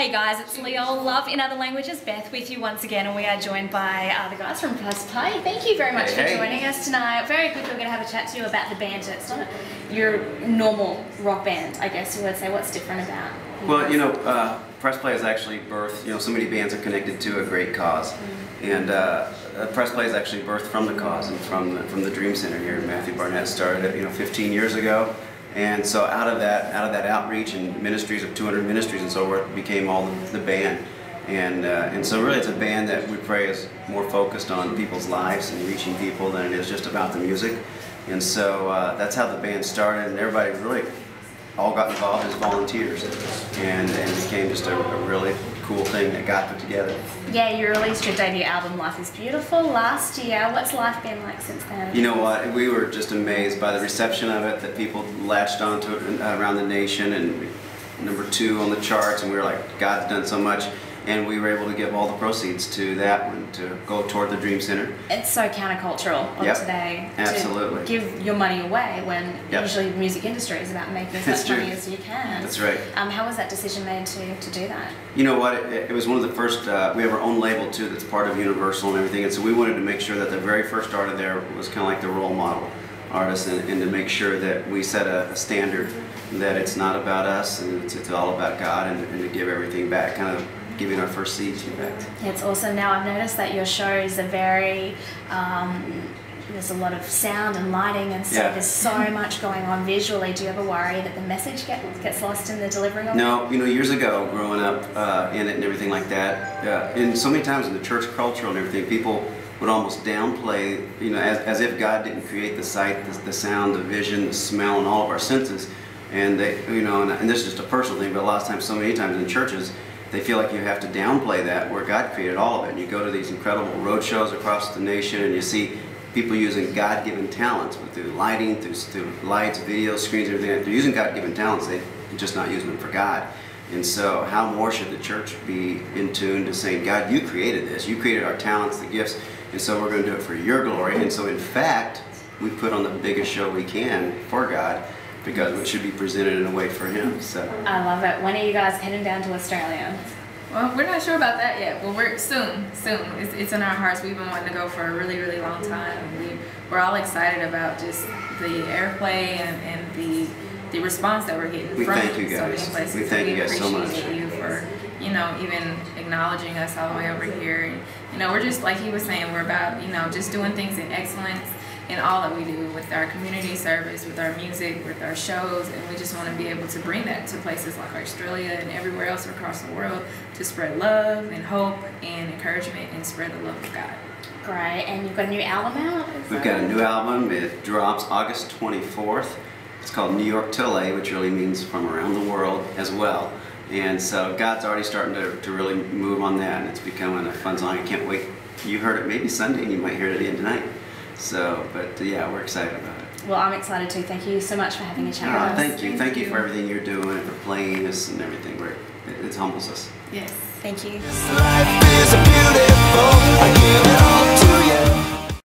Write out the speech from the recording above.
Hey guys, it's Liol, Love in Other Languages, Beth with you once again, and we are joined by the guys from Press Play. Thank you very much for joining us tonight. Very quickly, we're going to have a chat to you about the band. It's not your normal rock band, I guess you would say. What's different about you? Well, you know, Press Play is actually birthed, you know, so many bands are connected to a great cause. And Press Play is actually birthed from the cause and from the Dream Center here. Matthew Barnett started it, 15 years ago. And so out of that outreach and ministries of 200 ministries and so forth became all the band. And so really it's a band that we pray is more focused on people's lives and reaching people than it is just about the music. And so that's how the band started, and everybody really all got involved as volunteers, and it became just a really cool thing that got put together. Yeah, you released your debut album, Life is Beautiful, last year. What's life been like since then? You know what, we were just amazed by the reception of it, that people latched onto it around the nation, and #2 on the charts, and we were like, God's done so much. And we were able to give all the proceeds to that one to go toward the Dream Center. It's so countercultural of today. Absolutely. To give your money away when usually the music industry is about making as much money as you can. That's right. How was that decision made to do that? You know what, it was one of the first, we have our own label too that's part of Universal and everything, and so we wanted to make sure that the very first artist there was kind of like the role model artist, and to make sure that we set a standard that it's not about us and it's all about God, and to give everything back, kind of giving our first seeds back. It's awesome. Now I've noticed that your shows are very, there's a lot of sound and lighting, and so there's so much going on visually. Do you ever worry that the message gets lost in the delivery of it? No, years ago, growing up in it and everything like that, and so many times in the church culture and everything, people would almost downplay, as if God didn't create the sight, the sound, the vision, the smell, and all of our senses. And they, and this is just a personal thing, but a lot of times, so many times in churches, they feel like you have to downplay that, where God created all of it. And you go to these incredible road shows across the nation, and you see people using God-given talents through lighting, through lights, videos, screens, everything. They're using God-given talents. They're just not using them for God. And so, how more should the church be in tune to saying, God, you created this. You created our talents, the gifts, and so we're going to do it for your glory. And so, in fact, we put on the biggest show we can for God, because it should be presented in a way for Him. So I love it. When are you guys heading down to Australia? Well, we're not sure about that yet. Well, we're soon. It's in our hearts. We've been wanting to go for a really, really long time. We're all excited about just the airplay and the response that we're getting from so many places. We thank you guys so much. We appreciate you for even acknowledging us all the way over here. And, we're just, like he was saying, we're about just doing things in excellence in all that we do, with our community service, with our music, with our shows, and we just want to be able to bring that to places like Australia and everywhere else across the world to spread love and hope and encouragement and spread the love of God. Great, and you've got a new album out? We've got a new album. It drops August 24th. It's called New York to LA, which really means from around the world as well. And so God's already starting to really move on that, and it's becoming a fun song. I can't wait. You heard it maybe Sunday, and you might hear it again tonight. So, but yeah, we're excited about it. Well, I'm excited too. Thank you so much for having a chat with us. Thank you. Thank you for everything you're doing and for playing us and everything. It humbles us. Yes. Thank you. Life is beautiful.